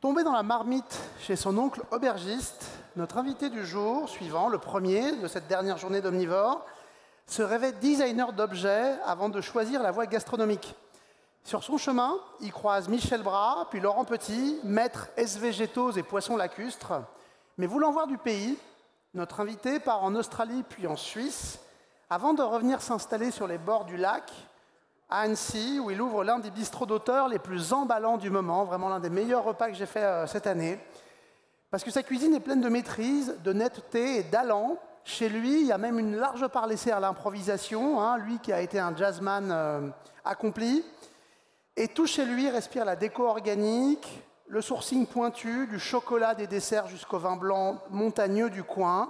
Tombé dans la marmite chez son oncle aubergiste, notre invité du jour suivant, le premier de cette dernière journée d'Omnivore, se rêvait designer d'objets avant de choisir la voie gastronomique. Sur son chemin, il croise Michel Bras, puis Laurent Petit, maître SVGétos et poissons lacustres. Mais voulant voir du pays, notre invité part en Australie puis en Suisse, avant de revenir s'installer sur les bords du lac, à Annecy, où il ouvre l'un des bistrots d'auteurs les plus emballants du moment, vraiment l'un des meilleurs repas que j'ai fait cette année. Parce que sa cuisine est pleine de maîtrise, de netteté et d'allant. Chez lui, il y a même une large part laissée à l'improvisation, hein, lui qui a été un jazzman accompli. Et tout chez lui respire la déco organique, le sourcing pointu, du chocolat des desserts jusqu'au vin blanc montagneux du coin.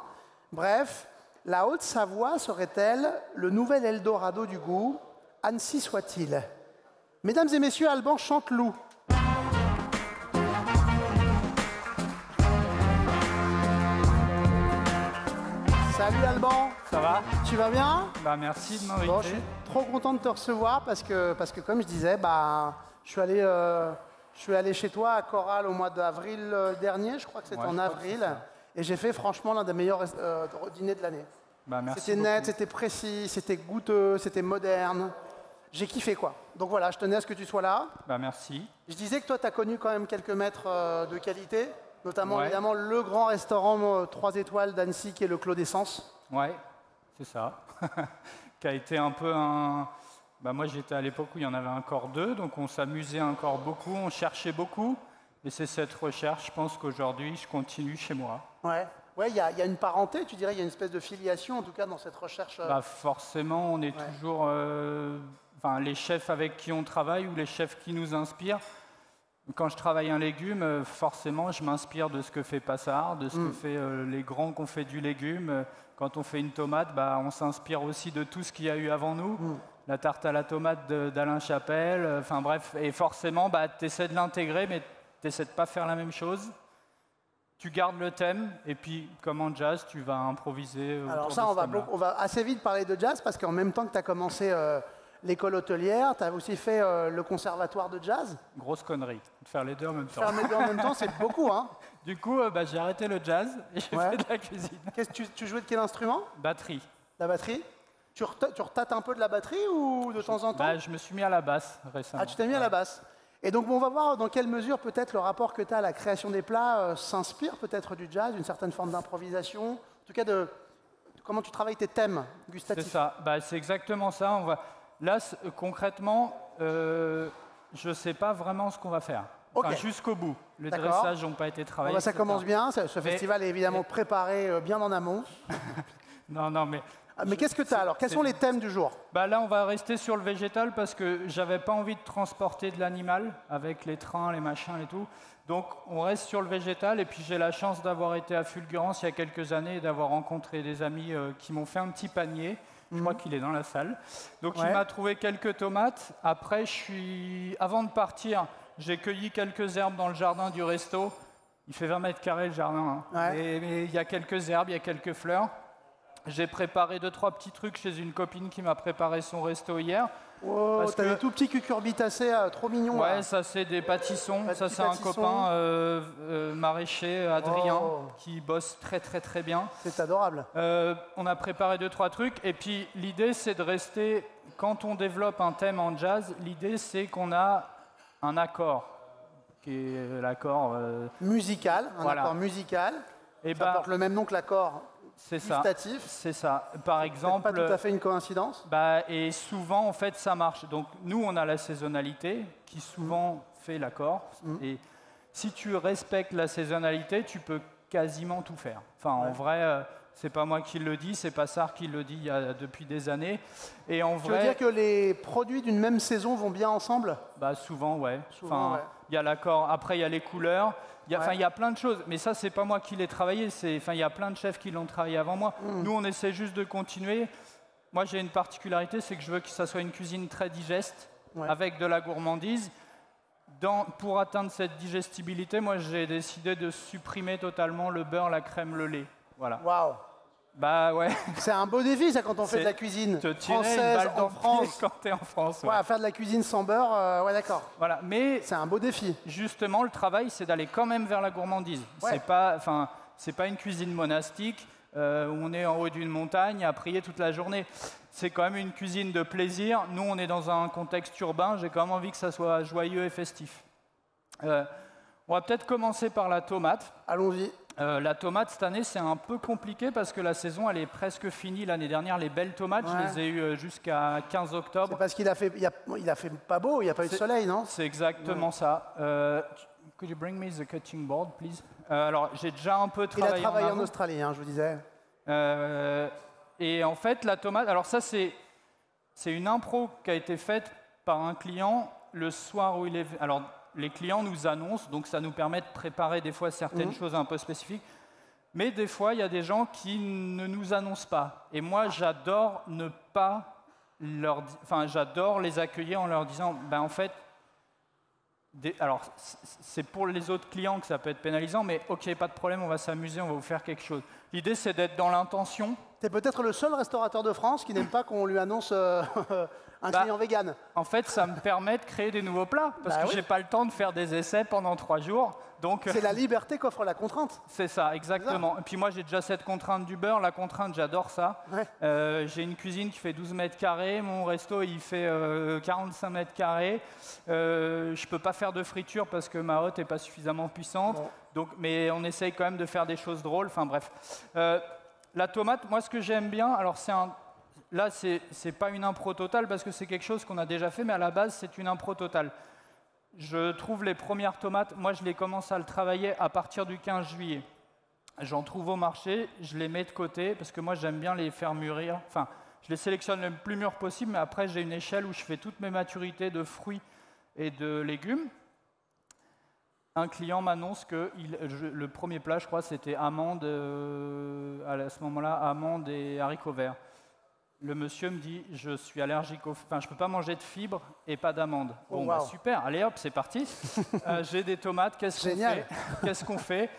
Bref, la Haute-Savoie serait-elle le nouvel Eldorado du goût? Annecy soit-il. Mesdames et messieurs, Alban Chanteloup. Salut Alban. Ça va? Tu vas bien? Bah merci de m'inviter. Bon, je suis trop content de te recevoir parce que comme je disais, je suis allé chez toi à Coral au mois d'avril dernier, je crois que c'était en avril, et j'ai fait franchement l'un des meilleurs dîners de l'année. Bah, merci c'était net, c'était précis, c'était goûteux, c'était moderne. J'ai kiffé quoi. Donc voilà, je tenais à ce que tu sois là. Bah merci. Je disais que toi, tu as connu quand même quelques maîtres de qualité, notamment évidemment le grand restaurant 3 étoiles d'Annecy qui est le Clos d'Essence. Ouais, c'est ça. Qui a été un peu un... Bah, moi j'étais à l'époque où il y en avait encore 2, donc on s'amusait encore beaucoup, on cherchait beaucoup. Et c'est cette recherche, je pense qu'aujourd'hui, je continue chez moi. Ouais. Ouais, il y a une parenté, tu dirais, il y a une espèce de filiation, en tout cas, dans cette recherche. Bah, forcément, on est toujours... les chefs avec qui on travaille ou les chefs qui nous inspirent. Quand je travaille un légume, forcément, je m'inspire de ce que fait Passard, de ce que fait les grands qui ont fait du légume. Quand on fait une tomate, on s'inspire aussi de tout ce qu'il y a eu avant nous. La tarte à la tomate d'Alain Chapelle. Enfin bref, et forcément, tu essaies de l'intégrer, mais tu essaies de ne pas faire la même chose. Tu gardes le thème, et puis, comme en jazz, tu vas improviser. Alors ça, on va assez vite parler de jazz, parce qu'en même temps que tu as commencé l'école hôtelière, tu as aussi fait le conservatoire de jazz. Grosse connerie, de faire les deux en même temps. Faire les deux en même temps, c'est beaucoup, hein. Du coup, j'ai arrêté le jazz, et j'ai fait de la cuisine. Tu jouais de quel instrument? Batterie. La batterie? Tu retâtes un peu de la batterie, ou de temps en temps? Je me suis mis à la basse récemment. Ah, tu t'es mis à la basse. Et donc, on va voir dans quelle mesure peut-être le rapport que tu as à la création des plats s'inspire peut-être du jazz, d'une certaine forme d'improvisation, en tout cas de comment tu travailles tes thèmes gustatifs. C'est ça, c'est exactement ça. Là, concrètement, je ne sais pas vraiment ce qu'on va faire. Enfin, jusqu'au bout. Les dressages n'ont pas été travaillés. Ça commence bien, ce festival est évidemment préparé bien en amont. Non, mais... Mais qu'est-ce que tu as alors? Quels sont les thèmes du jour? Là, on va rester sur le végétal parce que j'avais pas envie de transporter de l'animal avec les trains, les machins et tout. Donc, on reste sur le végétal. Et puis, j'ai la chance d'avoir été à Fulgurance il y a quelques années et d'avoir rencontré des amis qui m'ont fait un petit panier. Je crois qu'il est dans la salle. Donc, il m'a trouvé quelques tomates. Après, avant de partir, j'ai cueilli quelques herbes dans le jardin du resto. Il fait 20 mètres carrés le jardin. Hein. Mais il y a quelques herbes, il y a quelques fleurs. J'ai préparé 2-3 petits trucs chez une copine qui m'a préparé son resto hier. Oh, t'as des tout petits cucurbitacées trop mignons. Ouais, ça c'est des pâtissons. Ça c'est un copain maraîcher, Adrien, qui bosse très très très bien. C'est adorable. On a préparé 2-3 trucs. Et puis l'idée c'est de rester, quand on développe un thème en jazz, l'idée c'est qu'on a un accord, qui est l'accord... musical, accord musical. Et ça porte le même nom que l'accord. C'est ça. C'est ça. Par exemple, c'est pas tout à fait une coïncidence. Et souvent, en fait, ça marche. Donc, nous, on a la saisonnalité qui souvent fait l'accord. Et si tu respectes la saisonnalité, tu peux quasiment tout faire. Enfin, en vrai, c'est pas moi qui le dis, c'est Passard qui le dit depuis des années. Et en tu veux dire que les produits d'une même saison vont bien ensemble? Souvent, ouais. Il y a l'accord. Après, il y a les couleurs. Il y a plein de choses, mais ça, c'est pas moi qui l'ai travaillé. Il y a plein de chefs qui l'ont travaillé avant moi. Nous, on essaie juste de continuer. Moi, j'ai une particularité, c'est que je veux que ça soit une cuisine très digeste, avec de la gourmandise. Pour atteindre cette digestibilité, moi, j'ai décidé de supprimer totalement le beurre, la crème, le lait. Voilà. Waouh. Bah ouais. C'est un beau défi, ça, quand on fait de la cuisine te tirer une française balle dans en le pied France. quand t'es en France. Ouais, faire de la cuisine sans beurre, ouais, d'accord. Voilà, mais C'est un beau défi. justement, le travail, c'est d'aller quand même vers la gourmandise. Ouais. C'est pas une cuisine monastique où on est en haut d'une montagne à prier toute la journée. C'est quand même une cuisine de plaisir. Nous, on est dans un contexte urbain. J'ai quand même envie que ça soit joyeux et festif. On va peut-être commencer par la tomate. Allons-y. La tomate, cette année, c'est un peu compliqué parce que la saison, elle est presque finie. L'année dernière, les belles tomates, Ouais. je les ai eues jusqu'à 15 octobre. C'est parce qu'il a fait, il a fait pas beau, il n'y a pas eu de soleil, non? C'est exactement ça. Could you bring me the cutting board, please? Alors, j'ai déjà un peu Il travaillé a travaillé en amont. Australie, hein, je vous disais. Et en fait, la tomate, alors ça, c'est une impro qui a été faite par un client le soir où il est... Alors, les clients nous annoncent, donc ça nous permet de préparer des fois certaines choses un peu spécifiques. Mais des fois, il y a des gens qui ne nous annoncent pas. Et moi, j'adore ne pas leur... Enfin, j'adore les accueillir en leur disant, ben en fait... Alors, c'est pour les autres clients que ça peut être pénalisant, mais ok, pas de problème, on va s'amuser, on va vous faire quelque chose. L'idée, c'est d'être dans l'intention. T'es peut-être le seul restaurateur de France qui n'aime pas qu'on lui annonce un client vegan. En fait, ça me permet de créer des nouveaux plats, parce que j'ai pas le temps de faire des essais pendant 3 jours. Donc, c'est la liberté qu'offre la contrainte. C'est ça, exactement. Et puis moi, j'ai déjà cette contrainte du beurre. La contrainte, j'adore ça. Ouais. J'ai une cuisine qui fait 12 mètres carrés. Mon resto, il fait 45 mètres carrés. Je ne peux pas faire de friture parce que ma hotte n'est pas suffisamment puissante. Bon. Donc, mais on essaye quand même de faire des choses drôles. Enfin bref. La tomate, moi, ce que j'aime bien, alors là, c'est pas une impro totale parce que c'est quelque chose qu'on a déjà fait, mais à la base, c'est une impro totale. Je trouve les premières tomates, moi je les commence à le travailler à partir du 15 juillet. J'en trouve au marché, je les mets de côté parce que moi j'aime bien les faire mûrir. Enfin, je les sélectionne le plus mûr possible, mais après j'ai une échelle où je fais toutes mes maturités de fruits et de légumes. Un client m'annonce que le premier plat, je crois, c'était amandes, à ce moment-là, amandes et haricots verts. Le monsieur me dit, je suis allergique je ne peux pas manger de fibres et pas d'amandes. Bon, bah, super, allez hop, c'est parti. J'ai des tomates, qu'est-ce qu'on fait?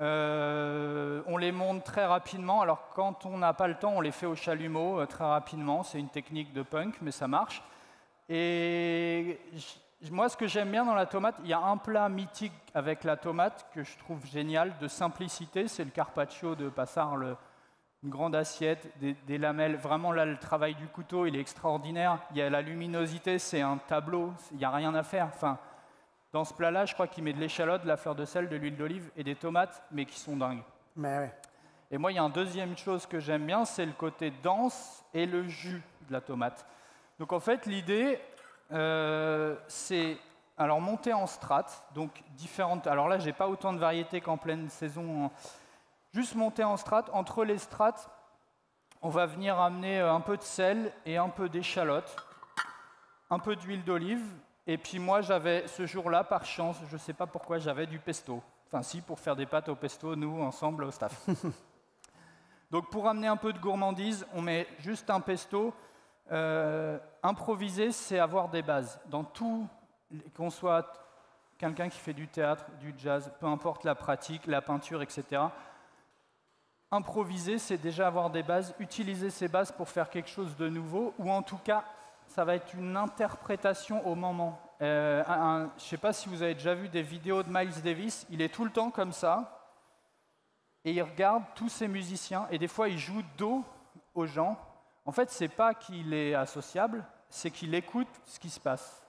On les monte très rapidement. Alors, quand on n'a pas le temps, on les fait au chalumeau très rapidement. C'est une technique de punk, mais ça marche. Et moi, ce que j'aime bien dans la tomate, il y a un plat mythique avec la tomate que je trouve génial, de simplicité, c'est le carpaccio de Passard, une grande assiette, des lamelles. Vraiment, là, le travail du couteau, il est extraordinaire. Il y a la luminosité, c'est un tableau, il n'y a rien à faire. Enfin, dans ce plat-là, je crois qu'il met de l'échalote, de la fleur de sel, de l'huile d'olive et des tomates, mais qui sont dingues. Mais ouais. Et moi, il y a une deuxième chose que j'aime bien, c'est le côté dense et le jus de la tomate. Donc, en fait, l'idée, c'est alors monter en strates, donc différentes. Alors là, j'ai pas autant de variétés qu'en pleine saison. Juste monter en strates. Entre les strates, on va venir amener un peu de sel et un peu d'échalote, un peu d'huile d'olive. Et puis moi, j'avais ce jour-là, par chance, je ne sais pas pourquoi, j'avais du pesto. Enfin si, pour faire des pâtes au pesto, nous, ensemble, au staff. Donc pour amener un peu de gourmandise, on met juste un pesto. Improviser, c'est avoir des bases. Dans tout, qu'on soit quelqu'un qui fait du théâtre, du jazz, peu importe la pratique, la peinture, etc., improviser, c'est déjà avoir des bases, utiliser ces bases pour faire quelque chose de nouveau, ou en tout cas, ça va être une interprétation au moment. Je ne sais pas si vous avez déjà vu des vidéos de Miles Davis, il est tout le temps comme ça, et il regarde tous ses musiciens, et des fois il joue dos aux gens. En fait, ce n'est pas qu'il est associable, c'est qu'il écoute ce qui se passe.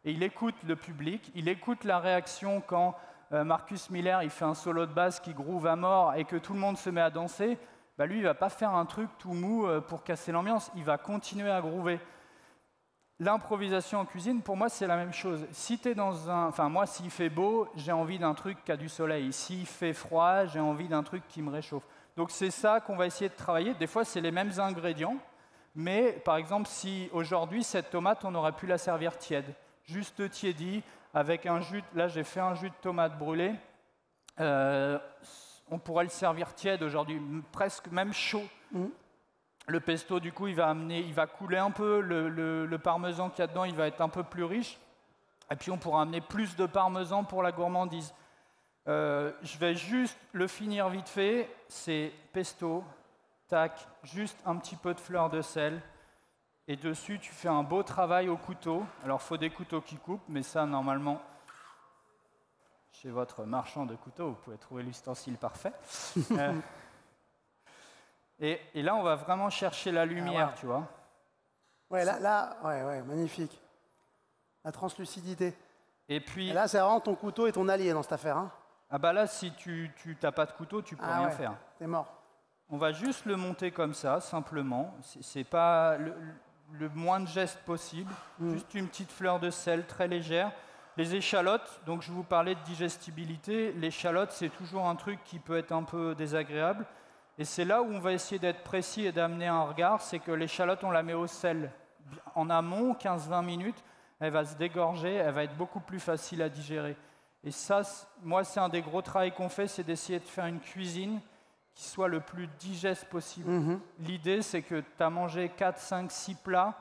Et il écoute le public, il écoute la réaction quand Marcus Miller il fait un solo de basse qui groove à mort et que tout le monde se met à danser. Bah lui, il ne va pas faire un truc tout mou pour casser l'ambiance, il va continuer à groover. L'improvisation en cuisine, pour moi, c'est la même chose. Si t'es dans enfin, moi, s'il fait beau, j'ai envie d'un truc qui a du soleil. S'il fait froid, j'ai envie d'un truc qui me réchauffe. Donc c'est ça qu'on va essayer de travailler. Des fois, c'est les mêmes ingrédients. Mais par exemple, si aujourd'hui, cette tomate, on aurait pu la servir tiède, juste tiédie, avec un jus. Là, j'ai fait un jus de tomate brûlée. On pourrait le servir tiède aujourd'hui, presque même chaud. Le pesto, du coup, il va couler un peu. Le parmesan qu'il y a dedans, il va être un peu plus riche. Et puis, on pourra amener plus de parmesan pour la gourmandise. Je vais juste le finir vite fait. C'est pesto, tac, juste un petit peu de fleur de sel. Et dessus, tu fais un beau travail au couteau. Alors, il faut des couteaux qui coupent, mais ça, normalement, chez votre marchand de couteaux, vous pouvez trouver l'ustensile parfait. Et là, on va vraiment chercher la lumière, tu vois. Ouais, ouais, magnifique. La translucidité. Et puis... Et là, c'est vraiment ton couteau et ton allié dans cette affaire. Hein. Ah bah là, si tu n'as pas de couteau, tu peux rien faire. T'es mort. On va juste le monter comme ça, simplement. C'est pas le moins de gestes possible. Juste une petite fleur de sel très légère. Les échalotes, donc je vous parlais de digestibilité. L'échalote, c'est toujours un truc qui peut être un peu désagréable. Et c'est là où on va essayer d'être précis et d'amener un regard. C'est que l'échalote, on la met au sel. En amont, 15-20 minutes, elle va se dégorger, elle va être beaucoup plus facile à digérer. Et ça, moi, c'est un des gros travaux qu'on fait, c'est d'essayer de faire une cuisine qui soit le plus digeste possible. L'idée, c'est que tu as mangé 4, 5, 6 plats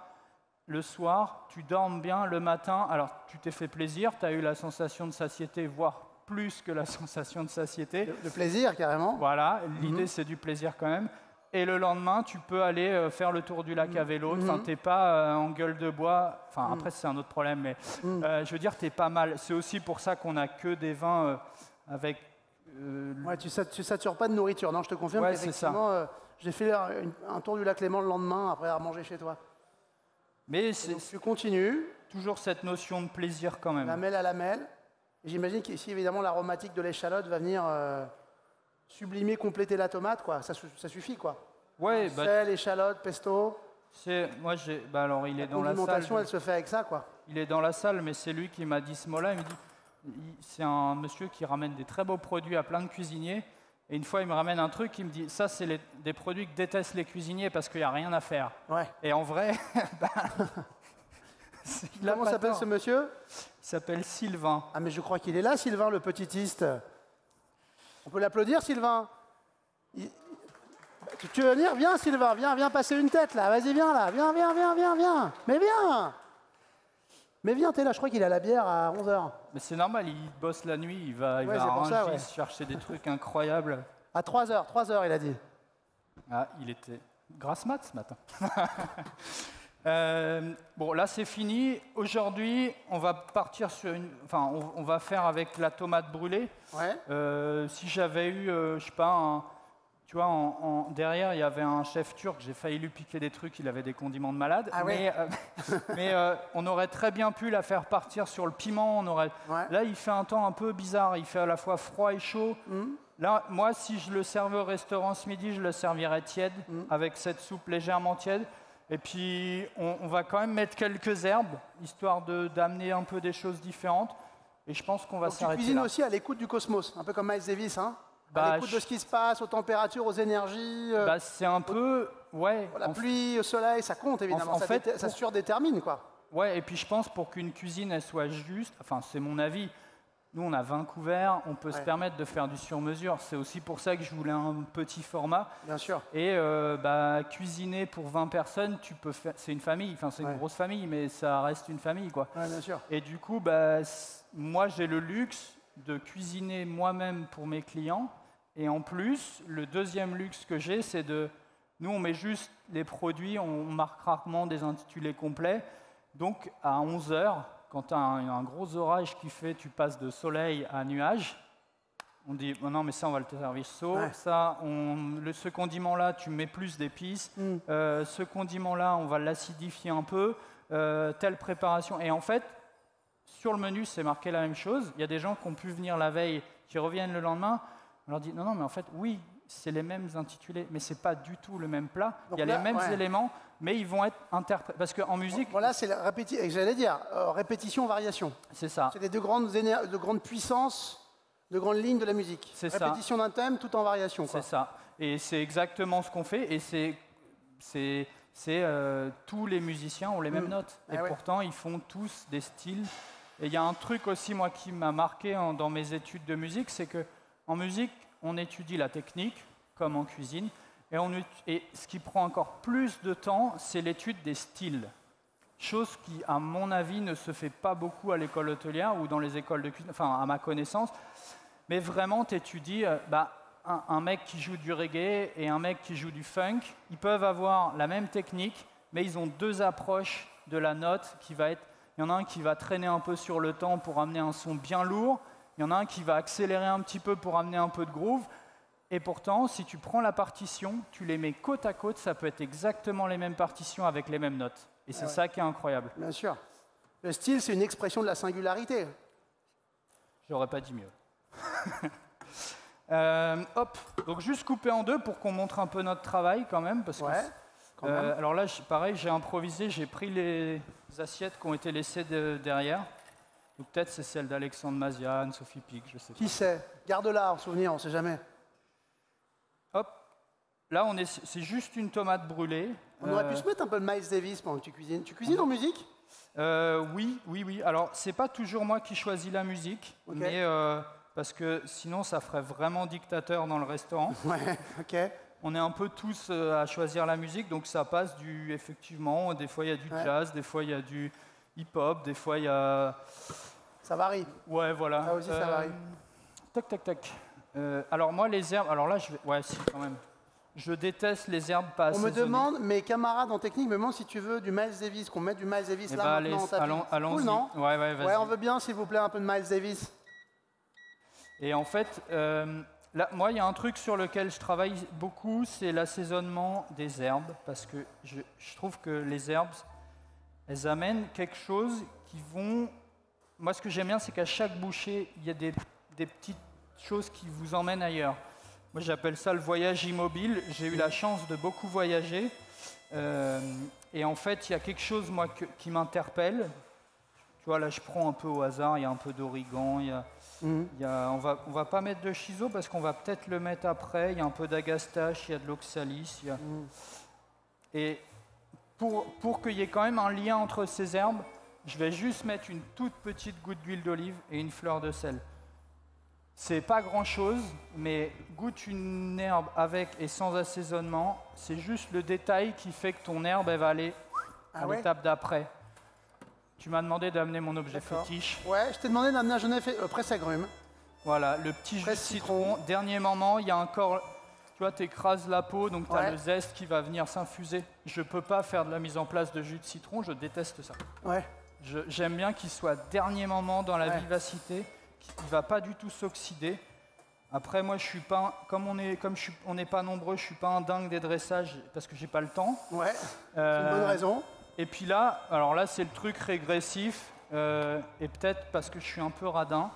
le soir, tu dormes bien le matin, alors tu t'es fait plaisir, tu as eu la sensation de satiété, voire plus que la sensation de satiété. Le plaisir, carrément. Voilà, l'idée, c'est du plaisir quand même. Et le lendemain, tu peux aller faire le tour du lac à vélo. Enfin, tu n'es pas en gueule de bois. Enfin, après, c'est un autre problème, mais je veux dire, tu es pas mal. C'est aussi pour ça qu'on n'a que des vins avec... Ouais, tu satures pas de nourriture. Non, je te confirme qu'effectivement, j'ai fait un tour du lac Léman le lendemain après avoir mangé chez toi. Mais donc, tu continues. Toujours cette notion de plaisir quand même. Lamelle à lamelle. J'imagine qu'ici, évidemment, l'aromatique de l'échalote va venir sublimer, compléter la tomate, quoi. Ça suffit, quoi. Ouais, sel, échalote, pesto. Moi, alors, il est dans la salle. L'alimentation, elle se fait avec ça, quoi. Il est dans la salle, mais c'est lui qui m'a dit ce mot-là. Il me dit, c'est un monsieur qui ramène des très beaux produits à plein de cuisiniers. Et une fois, il me ramène un truc, il me dit, ça, c'est des produits que détestent les cuisiniers parce qu'il n'y a rien à faire. Ouais. Et en vrai, comment s'appelle ce monsieur? Il s'appelle Sylvain. Ah, mais je crois qu'il est là, Sylvain, le petitiste. On peut l'applaudir, Sylvain? Tu veux venir? Viens, Sylvain, viens passer une tête, là. Vas-y, viens, là. Viens. Mais viens! Mais viens, t'es là, je crois qu'il a la bière à 11h. Mais c'est normal, il bosse la nuit, il va à Rungis chercher des trucs incroyables. À 3h, il a dit. Ah, il était grasse mat ce matin. Bon, là c'est fini. Aujourd'hui, on va partir sur on va faire avec la tomate brûlée. Ouais. Si j'avais eu, je sais pas, tu vois, derrière il y avait un chef turc. J'ai failli lui piquer des trucs. Il avait des condiments de malade. Ah ouais. Mais on aurait très bien pu la faire partir sur le piment. Là, il fait un temps un peu bizarre. Il fait à la fois froid et chaud. Là, moi, si je le servais au restaurant ce midi, je le servirais tiède, avec cette soupe légèrement tiède. Et puis, on va quand même mettre quelques herbes, histoire d'amener un peu des choses différentes. Et je pense qu'on va s'arrêter là. Tu cuisines aussi à l'écoute du cosmos, un peu comme Miles Davis, hein, à l'écoute de ce qui se passe, aux températures, aux énergies. C'est un peu... Ouais. La pluie, au soleil, ça compte, évidemment. Ça surdétermine, quoi. Ouais, et puis je pense pour qu'une cuisine, elle soit juste... Enfin, c'est mon avis. Nous, on a 20 couverts, on peut se permettre de faire du sur-mesure. C'est aussi pour ça que je voulais un petit format. Bien sûr. Et cuisiner pour 20 personnes, tu peux faire... C'est une famille, enfin c'est une grosse famille, mais ça reste une famille, quoi. Ouais, bien sûr. Et du coup, moi, j'ai le luxe de cuisiner moi-même pour mes clients. Et en plus, le deuxième luxe que j'ai, c'est de... Nous, on met juste les produits, on marque rarement des intitulés complets. Donc, à 11h... Quand tu as un gros orage qui fait, tu passes de soleil à nuage, on dit oh non mais ça on va le servir chaud, ça, ce condiment-là tu mets plus d'épices, ce condiment-là on va l'acidifier un peu, telle préparation. Et en fait, sur le menu c'est marqué la même chose. Il y a des gens qui ont pu venir la veille, qui reviennent le lendemain, on leur dit non mais en fait oui, c'est les mêmes intitulés, mais c'est pas du tout le même plat. Donc il y a les mêmes éléments, mais ils vont être interprétés. Parce qu'en musique... Voilà, c'est la répétition, j'allais dire, répétition, variation. C'est ça. C'est les deux grandes puissances, de grandes lignes de la musique. C'est ça. Répétition d'un thème tout en variation. C'est ça. Et c'est exactement ce qu'on fait. Et tous les musiciens ont les mêmes notes. Et pourtant, ils font tous des styles. Et il y a un truc aussi, moi, qui m'a marqué dans mes études de musique, c'est qu'en musique, on étudie la technique, comme en cuisine, et ce qui prend encore plus de temps, c'est l'étude des styles. Chose qui, à mon avis, ne se fait pas beaucoup à l'école hôtelière ou dans les écoles de cuisine, enfin, à ma connaissance. Mais vraiment, tu étudies un mec qui joue du reggae et un mec qui joue du funk, ils peuvent avoir la même technique, mais ils ont deux approches de la note qui va être... Il y en a un qui va traîner un peu sur le temps pour amener un son bien lourd, il y en a un qui va accélérer un petit peu pour amener un peu de groove, et pourtant, si tu prends la partition, tu les mets côte à côte, ça peut être exactement les mêmes partitions avec les mêmes notes. Et c'est ça qui est incroyable. Bien sûr. Le style, c'est une expression de la singularité. J'aurais pas dit mieux. Hop, donc juste couper en deux pour qu'on montre un peu notre travail quand même. Parce que, alors là, pareil, j'ai improvisé, j'ai pris les assiettes qui ont été laissées derrière. Donc peut-être c'est celle d'Alexandre Maziane, Sophie Pic, je sais pas. Qui sait? Garde-la en souvenir, on ne sait jamais. Hop, là c'est juste une tomate brûlée. On aurait pu se mettre un peu de Miles Davis pendant que tu cuisines. Tu cuisines en musique? Oui. Alors, c'est pas toujours moi qui choisis la musique, mais parce que sinon, ça ferait vraiment dictateur dans le restaurant. Ouais, ok. On est un peu tous à choisir la musique, donc ça passe effectivement, des fois il y a du jazz, des fois il y a du hip-hop, des fois il y a... Ça varie. Ouais, voilà. Ça aussi, ça varie. Tac. Alors moi, les herbes, alors là, ouais, si, quand même. Je déteste les herbes pas assaisonnées. On me demande, mes camarades en technique me demandent si tu veux du Miles Davis, qu'on mette du Miles Davis là maintenant en tapis. Allons-y. Cool, non? Ouais, vas-y. Ouais, on veut bien, s'il vous plaît, un peu de Miles Davis. Et en fait, là, moi, il y a un truc sur lequel je travaille beaucoup, c'est l'assaisonnement des herbes, parce que je trouve que les herbes, elles amènent quelque chose qui vont... Moi, ce que j'aime bien, c'est qu'à chaque bouchée, il y a des petites choses qui vous emmènent ailleurs. Moi, j'appelle ça le voyage immobile. J'ai eu la chance de beaucoup voyager. Et en fait, il y a quelque chose, moi, qui m'interpelle. Tu vois, là, je prends un peu au hasard. Il y a un peu d'origan. On va pas mettre de shiso parce qu'on va peut-être le mettre après. Il y a un peu d'agastache, il y a de l'oxalis. Et pour qu'il y ait quand même un lien entre ces herbes, je vais juste mettre une toute petite goutte d'huile d'olive et une fleur de sel. C'est pas grand-chose, mais goûte une herbe avec et sans assaisonnement. C'est juste le détail qui fait que ton herbe, elle va aller à l'étape d'après. Tu m'as demandé d'amener mon objet fétiche. Ouais, je t'ai demandé d'amener un jeunet presse-agrumes. Voilà, le petit jus de citron. Dernier moment, il y a encore... Tu vois, tu écrases la peau, donc tu as le zeste qui va venir s'infuser. Je peux pas faire de la mise en place de jus de citron, je déteste ça. Ouais. J'aime bien qu'il soit dernier moment dans la vivacité. Il ne va pas du tout s'oxyder. Après, moi, je suis pas, on n'est pas nombreux, je ne suis pas un dingue des dressages parce que j'ai pas le temps. Ouais, c'est une bonne raison. Et puis là, c'est le truc régressif. Et peut-être parce que je suis un peu radin,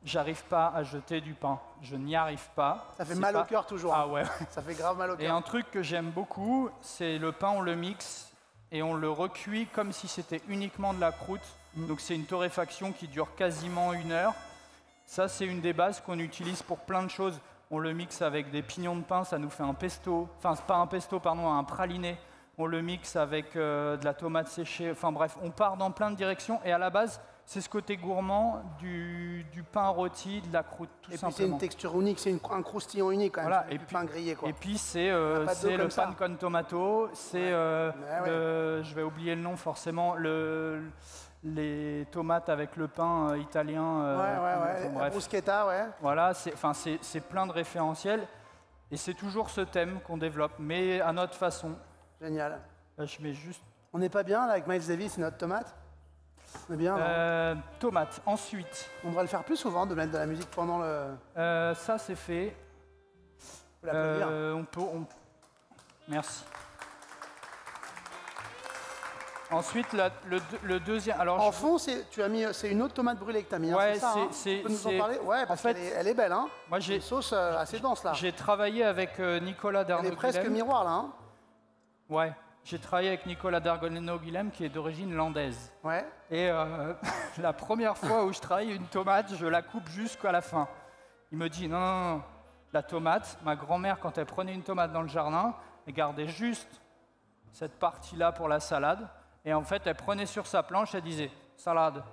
j'arrive pas à jeter du pain. Je n'y arrive pas. Ça fait mal au cœur toujours. Ah ouais. Ça fait grave mal au cœur. Et un truc que j'aime beaucoup, c'est le pain, on le mixe et on le recuit comme si c'était uniquement de la croûte. Donc c'est une torréfaction qui dure quasiment 1 heure. Ça, c'est une des bases qu'on utilise pour plein de choses. On le mixe avec des pignons de pain, ça nous fait un pesto. Enfin, pas un pesto, pardon, un praliné. On le mixe avec de la tomate séchée. Enfin bref, on part dans plein de directions. Et à la base, c'est ce côté gourmand du pain rôti, de la croûte, tout simplement. Et puis c'est une texture unique, c'est un croustillant unique quand même. Voilà. Et puis, pain grillé, quoi. Et puis c'est le pan con tomato, c'est je vais oublier le nom forcément, les tomates avec le pain italien. La bruschetta, Voilà, c'est plein de référentiels. Et c'est toujours ce thème qu'on développe, mais à notre façon. Génial. Là, je mets juste... On n'est pas bien là avec Miles Davis et notre tomate? On est bien, tomate. Ensuite... On devrait le faire plus souvent, de mettre de la musique pendant le... ça, c'est fait. Faut l'applaudir. Merci. Ensuite, le deuxième... Alors, en fond, c'est une autre tomate brûlée que tu as mis. Ouais, tu peux nous en parler? Ouais, parce qu'elle est belle. Hein. Moi, j'ai une sauce assez dense là. J'ai travaillé avec Nicolas Darno-Guillem. Elle est presque miroir là. Hein. Ouais, j'ai travaillé avec Nicolas Darno-Guillem qui est d'origine landaise. Ouais. Et la première fois où je travaille une tomate, je la coupe jusqu'à la fin. Il me dit non, la tomate, ma grand-mère, quand elle prenait une tomate dans le jardin, elle gardait juste cette partie-là pour la salade. Et en fait, elle prenait sur sa planche, elle disait salade,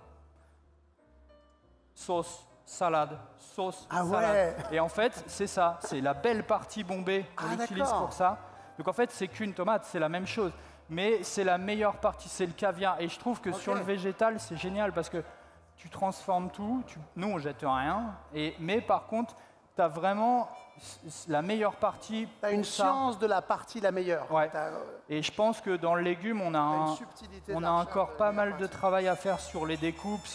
sauce, salade, sauce, salade. Ouais. Et en fait, c'est ça, c'est la belle partie bombée qu'on utilise pour ça. Donc en fait, c'est qu'une tomate, c'est la même chose. Mais c'est la meilleure partie, c'est le caviar. Et je trouve que sur le végétal, c'est génial parce que tu transformes tout. Nous, on jette rien. Mais par contre, tu as vraiment la meilleure partie. Tu as une science de la partie la meilleure. Ouais. Et je pense que dans le légume, on a encore pas mal de travail à faire sur les découpes,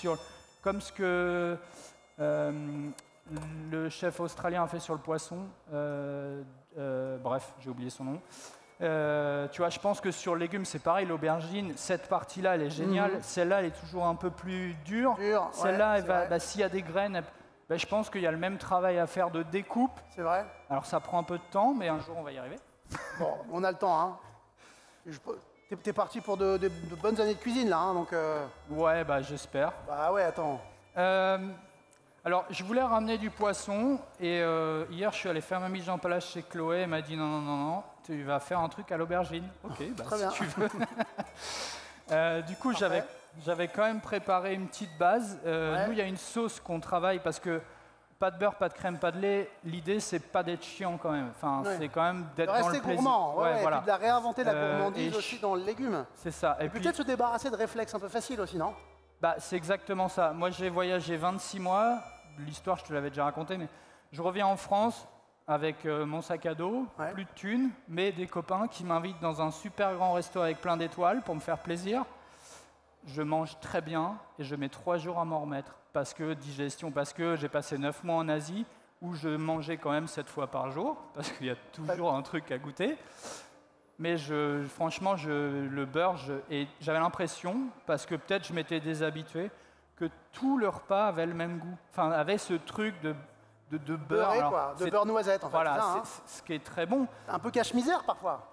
comme ce que le chef australien a fait sur le poisson. Bref, j'ai oublié son nom. Tu vois, je pense que sur le légume, c'est pareil. L'aubergine, cette partie-là, elle est géniale. Celle-là, elle est toujours un peu plus dure. Celle-là, s'il y a des graines, je pense qu'il y a le même travail à faire de découpe. C'est vrai. Alors, ça prend un peu de temps, mais un jour, on va y arriver. Bon, on a le temps, hein. T'es parti pour de bonnes années de cuisine, là, hein, donc... Ouais, j'espère. Bah ouais, attends. Alors, je voulais ramener du poisson, et hier, je suis allé faire ma mise en place chez Chloé. Elle m'a dit non, tu vas faire un truc à l'aubergine. Ok, très bien. Si tu veux. Du coup, j'avais quand même préparé une petite base. Nous, il y a une sauce qu'on travaille parce que pas de beurre, pas de crème, pas de lait. L'idée, c'est pas d'être chiant quand même. Enfin, c'est quand même d'être dans le plaisir. Rester gourmand, voilà. Et puis de la réinventer la gourmandise aussi dans le légume. C'est ça. Et peut-être se débarrasser de réflexes un peu faciles aussi, non? C'est exactement ça. Moi, j'ai voyagé 26 mois. L'histoire, je te l'avais déjà racontée, mais je reviens en France avec mon sac à dos, plus de thunes, mais des copains qui m'invitent dans un super grand resto avec plein d'étoiles pour me faire plaisir. Je mange très bien et je mets 3 jours à m'en remettre parce que digestion, parce que j'ai passé 9 mois en Asie où je mangeais quand même 7 fois par jour parce qu'il y a toujours un truc à goûter. Mais franchement, le beurre, et j'avais l'impression, parce que peut-être je m'étais déshabitué, que tout le repas avait le même goût. Enfin, avait ce truc de beurre. Beurré, quoi. De beurre noisette, en fait. Voilà, ça, hein. ce qui est très bon. Un peu cache-misère, parfois.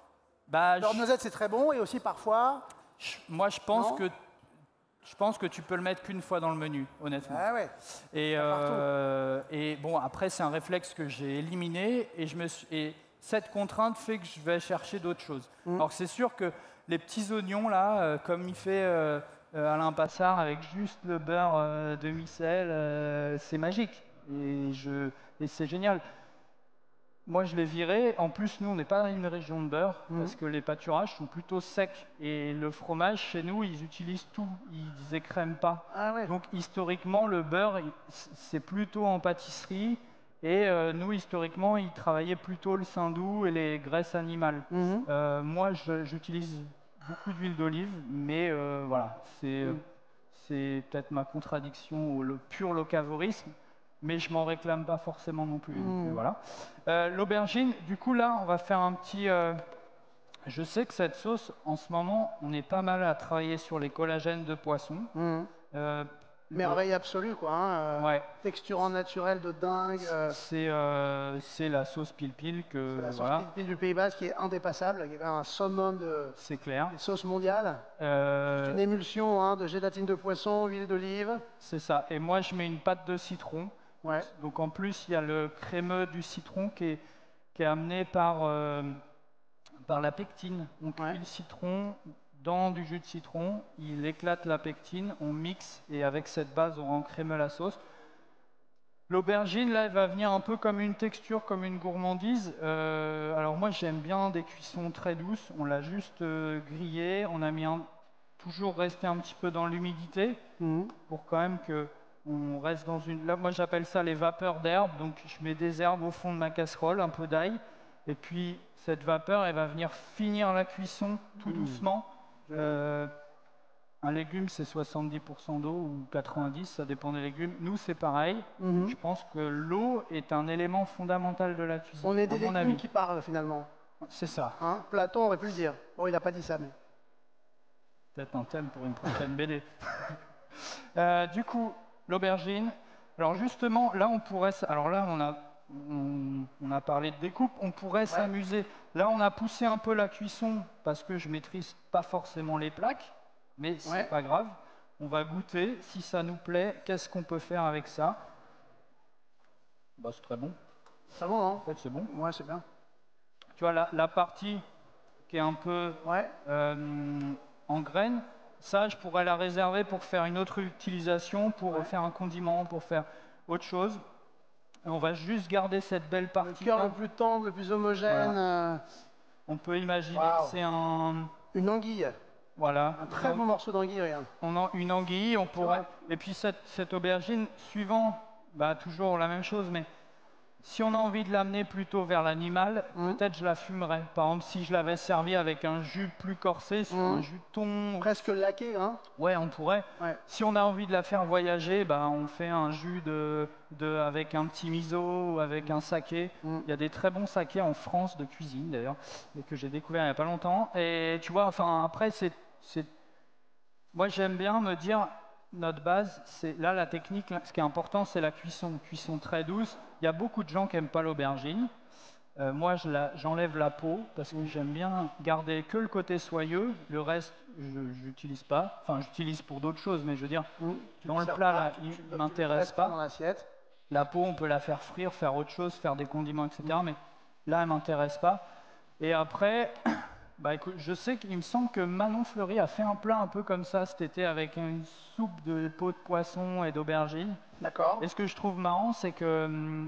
Beurre noisette, c'est très bon, et aussi parfois... Moi, je pense que tu peux le mettre qu'une fois dans le menu, honnêtement. Ah ouais. Et bon, après, c'est un réflexe que j'ai éliminé, et cette contrainte fait que je vais chercher d'autres choses. Alors, c'est sûr que les petits oignons, là, comme il fait Alain Passard, avec juste le beurre de micelle, c'est magique. Et c'est génial. Moi, je l'ai viré. En plus, nous, on n'est pas dans une région de beurre, parce que les pâturages sont plutôt secs. Et le fromage, chez nous, ils utilisent tout. Ils écrèment pas. Ah ouais. Donc, historiquement, le beurre, c'est plutôt en pâtisserie. Et nous, historiquement, ils travaillaient plutôt le saindoux et les graisses animales. Moi, j'utilise beaucoup d'huile d'olive, mais voilà, c'est peut-être ma contradiction ou le pur locavorisme. Mais je m'en réclame pas forcément non plus. Donc, voilà. L'aubergine, du coup, là, on va faire un petit... je sais que cette sauce, en ce moment, on est pas mal à travailler sur les collagènes de poisson. Merveille absolue, quoi. Hein, texturant naturel de dingue. C'est la sauce pile-pile que... C'est la sauce pile-pile du Pays Basque qui est indépassable, qui est un summum c'est clair. des sauces mondiales. C'est une émulsion de gélatine de poisson, huile d'olive. C'est ça. Et moi, je mets une pâte de citron. Donc en plus, il y a le crémeux du citron qui est amené par la pectine. On cuit le citron dans du jus de citron, il éclate la pectine, on mixe et avec cette base, on rend crémeux la sauce. L'aubergine, là, elle va venir un peu comme une texture, comme une gourmandise. Alors moi, j'aime bien des cuissons très douces. On l'a juste grillée, on a mis toujours resté un petit peu dans l'humidité pour quand même que on reste dans une... Là, moi, j'appelle ça les vapeurs d'herbe. Donc, je mets des herbes au fond de ma casserole, un peu d'ail. Et puis, cette vapeur, elle va venir finir la cuisson tout doucement. Un légume, c'est 70% d'eau ou 90%, ça dépend des légumes. Nous, c'est pareil. Je pense que l'eau est un élément fondamental de la cuisine. On est des légumes qui parlent, finalement. C'est ça. Platon aurait pu le dire. Bon, il n'a pas dit ça, mais... Peut-être un thème pour une prochaine BD. Du coup... L'aubergine. Alors justement, là on pourrait... Alors là on a parlé de découpe, on pourrait s'amuser. Là on a poussé un peu la cuisson parce que je maîtrise pas forcément les plaques, mais c'est pas grave. On va goûter, si ça nous plaît, qu'est-ce qu'on peut faire avec ça? C'est très bon. C'est bon, non? En fait, c'est bon. Ouais, c'est bien. Tu vois, la partie qui est un peu en graines, ça, je pourrais la réserver pour faire une autre utilisation, pour faire un condiment, pour faire autre chose. Et on va juste garder cette belle partie. Le cœur le plus tendre, le plus homogène. Voilà. On peut imaginer que c'est une anguille. Voilà. Un très bon morceau d'anguille, regarde. Une anguille, on pourrait... Et puis cette aubergine, suivant, toujours la même chose, mais Si on a envie de l'amener plutôt vers l'animal, peut-être je la fumerais. Par exemple, si je l'avais servi avec un jus plus corsé, sur un jus de thon. Presque laqué, hein? Ouais, on pourrait. Ouais. Si on a envie de la faire voyager, bah, on fait un jus avec un petit miso ou avec un saké. Il y a des très bons sakés en France de cuisine d'ailleurs, mais que j'ai découvert il n'y a pas longtemps. Et tu vois, enfin après, moi j'aime bien me dire, notre base, c'est là la technique, là, ce qui est important, c'est la cuisson très douce. Il y a beaucoup de gens qui n'aiment pas l'aubergine. Moi, j'enlève la peau parce que j'aime bien garder que le côté soyeux. Le reste, je n'utilise pas. Enfin, j'utilise pour d'autres choses, mais je veux dire, dans le plat, là, il ne m'intéresse pas. Dans l'assiette. La peau, on peut la faire frire, faire autre chose, faire des condiments, etc. Mais là, elle ne m'intéresse pas. Et après, bah, écoute, je sais qu'il me semble que Manon Fleury a fait un plat un peu comme ça cet été avec une soupe de peau de poisson et d'aubergine. D'accord. Et ce que je trouve marrant, c'est que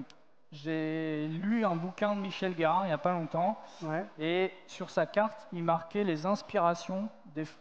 j'ai lu un bouquin de Michel Garin il n'y a pas longtemps. Ouais. Et sur sa carte, il marquait les inspirations.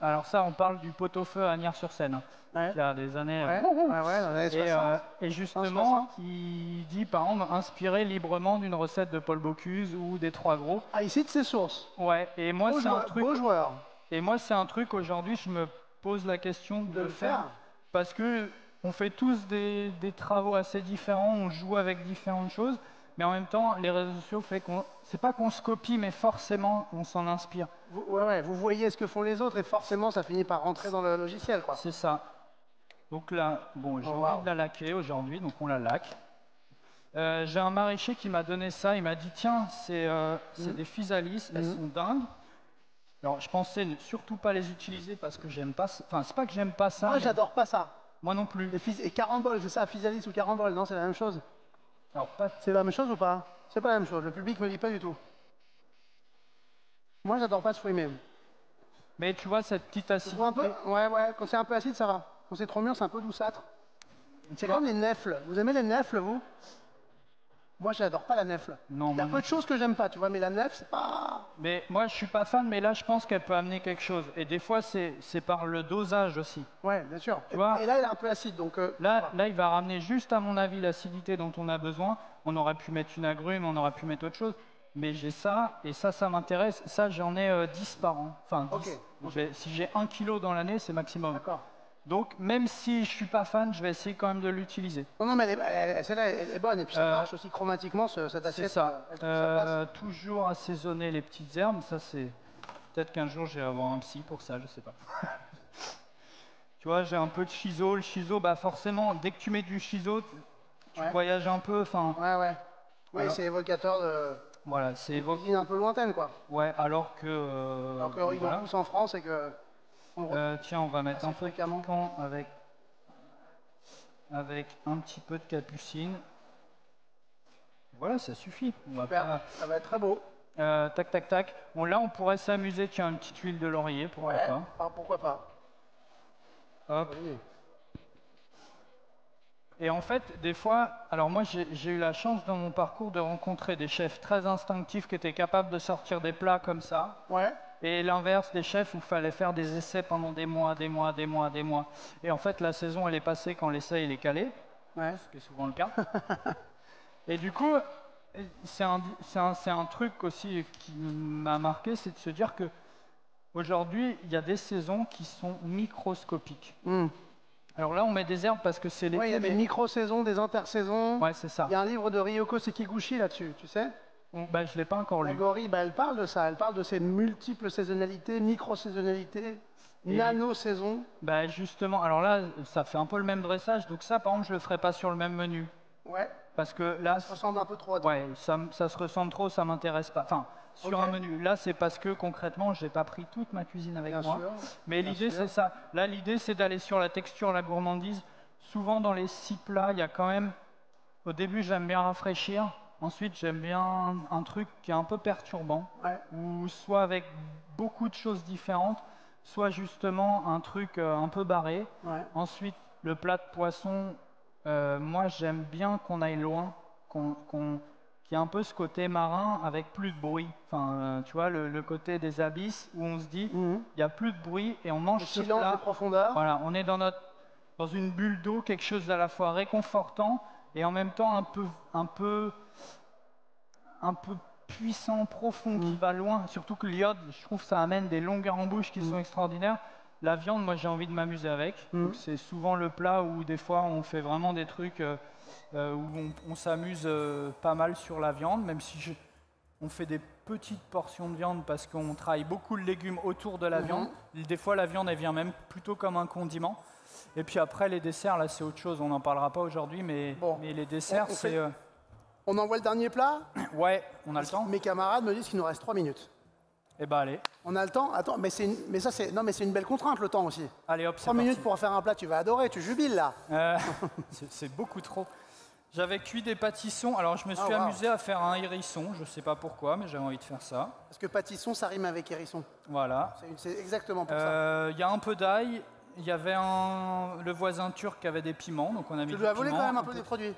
Alors ça, on parle du pot-au-feu à Agnières-sur-Seine, Ouais. il y a des années. Ouais, dans les années 60. Et justement, il dit par exemple inspiré librement d'une recette de Paul Bocuse ou des Trois Gros. Ah, il cite ses sources. Ouais. Et moi, c'est un truc. Beau joueur. Et moi, c'est un truc aujourd'hui, je me pose la question de le faire parce que on fait tous des travaux assez différents, on joue avec différentes choses, mais en même temps, les réseaux sociaux fait c'est pas qu'on se copie, mais forcément, on s'en inspire. Vous voyez ce que font les autres et forcément, ça finit par rentrer dans le logiciel, quoi. C'est ça. Donc là, bon, j'ai envie de la laquer aujourd'hui, donc on la laque. J'ai un maraîcher qui m'a donné ça, il m'a dit tiens, c'est des physalis, elles sont dingues. Alors je pensais ne surtout pas les utiliser parce que j'aime pas, enfin c'est pas que j'aime pas ça. Moi, j'adore pas ça. Moi non plus. Et carambole, c'est ça, physalis ou carambole, non, c'est la même chose. Alors C'est la même chose ou pas? C'est pas la même chose, le public me dit pas du tout. Moi, j'adore pas ce fruit même. Mais tu vois cette petite acidité. Ouais, quand c'est un peu acide, ça va. Quand c'est trop mûr, c'est un peu douceâtre. C'est comme les nèfles. Vous aimez les nèfles, vous? Moi, j'adore pas la nèfle. Non, il y a peu de choses que j'aime pas, tu vois, mais la nèfle, c'est pas... Mais moi, je suis pas fan, mais là, je pense qu'elle peut amener quelque chose. Et des fois, c'est par le dosage aussi. Ouais, bien sûr. Tu vois, et là, elle est un peu acide, donc... Là, il va ramener juste, à mon avis, l'acidité dont on a besoin. On aurait pu mettre une agrume, on aurait pu mettre autre chose. Mais j'ai ça, et ça m'intéresse. Ça, j'en ai 10 par an. Enfin, 10. Okay. Si j'ai 1 kilo dans l'année, c'est maximum. D'accord. Donc, même si je suis pas fan, je vais essayer quand même de l'utiliser. Non, mais celle-là, elle est bonne. Et puis, ça marche aussi chromatiquement, cette assiette. C'est ça. Toujours assaisonner les petites herbes. Ça, c'est... Peut-être qu'un jour, je vais avoir un psy pour ça, je sais pas. Tu vois, j'ai un peu de shiso. Le shiso, bah forcément, dès que tu mets du shiso, tu voyages un peu. Ouais. Oui, alors, c'est évocateur de... Voilà, c'est cuisine un peu lointaine, quoi. Ouais, alors que... alors que ils tous en France et que... tiens, on va mettre un peu de piquant avec un petit peu de capucine. Voilà, ça suffit. Ça va être très beau. Tac. Bon, là, on pourrait s'amuser. Tiens, une petite huile de laurier, pourquoi pas. Pourquoi pas. Hop. Oui. Et en fait, des fois, alors moi j'ai eu la chance dans mon parcours de rencontrer des chefs très instinctifs qui étaient capables de sortir des plats comme ça. Ouais. Et l'inverse des chefs où il fallait faire des essais pendant des mois. Et en fait, la saison, elle est passée quand l'essai, il est calé. Ouais. Ce qui est souvent le cas. Et du coup, c'est un truc aussi qui m'a marqué, c'est de se dire que aujourd'hui, il y a des saisons qui sont microscopiques. Alors là, on met des herbes parce que c'est l'été. Oui, il y a des micro-saisons, des intersaisons. Ouais, c'est ça. Il y a un livre de Ryoko Sekiguchi là-dessus, tu sais? Je ne l'ai pas encore lu. Agori, elle parle de ça. Elle parle de ces multiples saisonnalités, micro-saisonnalités, nano-saisons. Justement, alors là, ça fait un peu le même dressage. Donc ça, par exemple, je ne le ferai pas sur le même menu. Ouais. Parce que là... Ça se ressemble un peu trop à toi. Ouais, ça se ressemble trop, ça ne m'intéresse pas. Enfin, sur un menu. Là, c'est parce que concrètement, je n'ai pas pris toute ma cuisine avec moi. Sûr, mais l'idée, c'est ça. Là, l'idée, c'est d'aller sur la texture, la gourmandise. Souvent, dans les 6 plats, il y a quand même... Au début, j'aime bien rafraîchir. Ensuite, j'aime bien un truc qui est un peu perturbant. Ouais. Ou soit avec beaucoup de choses différentes, soit justement un truc un peu barré. Ouais. Ensuite, le plat de poisson, moi, j'aime bien qu'on aille loin, qu'il y ait un peu ce côté marin avec plus de bruit. Enfin, tu vois, le côté des abysses où on se dit, il n'y a plus de bruit et on mange ce plat. De profondeur. Voilà, on est dans une bulle d'eau, quelque chose d'à la fois réconfortant et en même temps un peu un peu puissant, profond, qui va loin. Surtout que l'iode, je trouve que ça amène des longueurs en bouche qui sont extraordinaires. La viande, moi j'ai envie de m'amuser avec. Donc c'est souvent le plat où des fois on fait vraiment des trucs où on s'amuse pas mal sur la viande, même si on fait des petites portions de viande parce qu'on travaille beaucoup le légume autour de la viande. Des fois la viande elle vient même plutôt comme un condiment. Et puis après les desserts, là c'est autre chose, on n'en parlera pas aujourd'hui, mais les desserts c'est... On envoie le dernier plat? Ouais, on a le temps. Mes camarades me disent qu'il nous reste 3 minutes. Eh ben allez. On a le temps? Attends, mais c'est une belle contrainte le temps aussi. Allez hop, 3 minutes pour faire un plat, tu vas adorer, tu jubiles là. C'est beaucoup trop. J'avais cuit des pâtissons, alors je me suis amusé à faire un hérisson, je sais pas pourquoi, mais j'avais envie de faire ça. Parce que pâtisson, ça rime avec hérisson. Voilà. C'est exactement pour ça. Il y a un peu d'ail, il y avait le voisin turc qui avait des piments, donc on a mis du piment. Tu lui as volé quand même un peu des produits.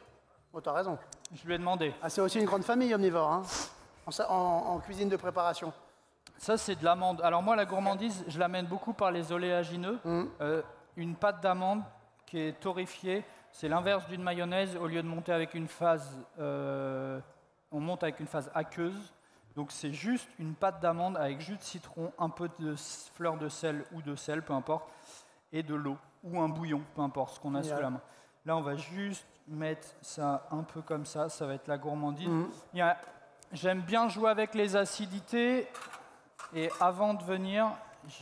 Oh, t'as raison. Je lui ai demandé. Ah, c'est aussi une grande famille omnivore, hein, en cuisine de préparation. Ça, c'est de l'amande. Alors moi, la gourmandise, je l'amène beaucoup par les oléagineux. Une pâte d'amande qui est torréfiée, c'est l'inverse d'une mayonnaise. Au lieu de monter avec une phase, on monte avec une phase aqueuse. Donc c'est juste une pâte d'amande avec jus de citron, un peu de fleur de sel ou de sel, peu importe, et de l'eau ou un bouillon, peu importe, ce qu'on a sous la main. Là, on va juste mettre ça un peu comme ça va être la gourmandise. J'aime bien jouer avec les acidités. Et avant de venir,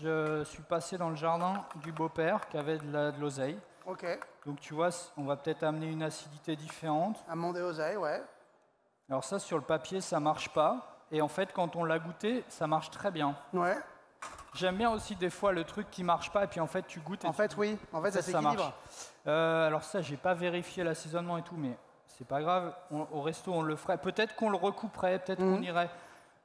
je suis passé dans le jardin du beau-père qui avait de l'oseille. Ok. Donc tu vois, on va peut-être amener une acidité différente. Amande et oseille, ouais. Alors ça, sur le papier, ça marche pas. Et en fait, quand on l'a goûté, ça marche très bien. Ouais. J'aime bien aussi des fois le truc qui marche pas et puis en fait tu goûtes. Et oui. En fait, ça s'équilibre. Alors ça, j'ai pas vérifié l'assaisonnement et tout, mais c'est pas grave. Au resto, on le ferait. Peut-être qu'on le recouperait, peut-être qu'on irait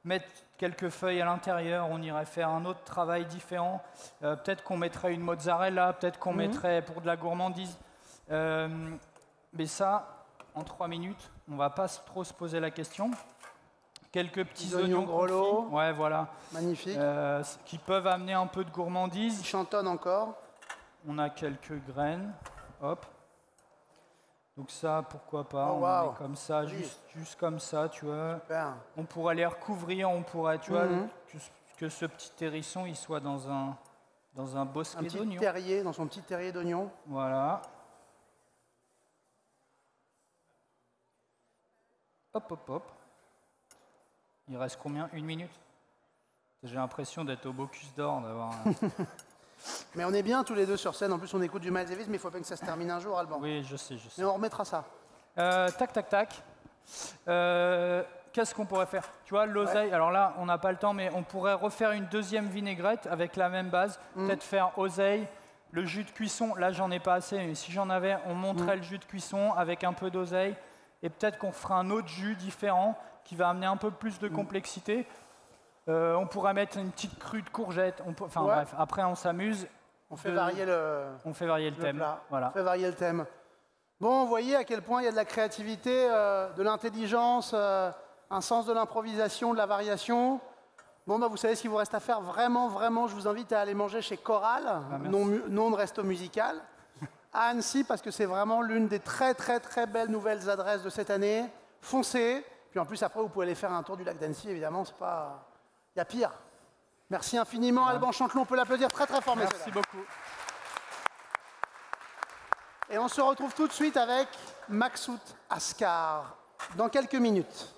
mettre quelques feuilles à l'intérieur, on irait faire un autre travail différent. Peut-être qu'on mettrait une mozzarella, peut-être qu'on mettrait pour de la gourmandise. Mais ça, en 3 minutes, on va pas trop se poser la question. Quelques petits oignons grelots. Ouais, voilà. Magnifique. Qui peuvent amener un peu de gourmandise. Ils chantonnent encore. On a quelques graines. Hop. Donc ça, pourquoi pas, on met comme ça, juste comme ça, tu vois. Super. On pourrait les recouvrir, on pourrait, tu vois, que ce petit hérisson, il soit dans un bosquet d'oignons. Terrier, dans son petit terrier d'oignons. Voilà. Hop, hop, hop. Il reste combien? 1 minute? J'ai l'impression d'être au Bocuse d'Or, d'avoir... Mais on est bien tous les deux sur scène. En plus, on écoute du Miles Davis, mais il faut bien que ça se termine un jour, Alban. Oui, je sais. Mais on remettra ça. Tac, tac, tac. Qu'est-ce qu'on pourrait faire? Tu vois, l'oseille, alors là, on n'a pas le temps, mais on pourrait refaire une deuxième vinaigrette avec la même base. Peut-être faire oseille, le jus de cuisson. Là, j'en ai pas assez, mais si j'en avais, on monterait le jus de cuisson avec un peu d'oseille. Et peut-être qu'on fera un autre jus différent qui va amener un peu plus de complexité. On pourrait mettre une petite crue de courgette. Bref, après on s'amuse. On fait varier le thème. Voilà. On fait varier le thème. Bon, vous voyez à quel point il y a de la créativité, de l'intelligence, un sens de l'improvisation, de la variation. Bon, bah, vous savez ce qu'il vous reste à faire. Vraiment, vraiment, je vous invite à aller manger chez Coral, nom de resto musical, à Annecy, parce que c'est vraiment l'une des très, très, très belles nouvelles adresses de cette année. Foncez. Puis en plus, après, vous pouvez aller faire un tour du lac d'Annecy, évidemment, c'est pas... Il y a pire. Merci infiniment, Alban Chantelon. On peut l'applaudir très très fort. Merci beaucoup. Et on se retrouve tout de suite avec Maksout Askar dans quelques minutes.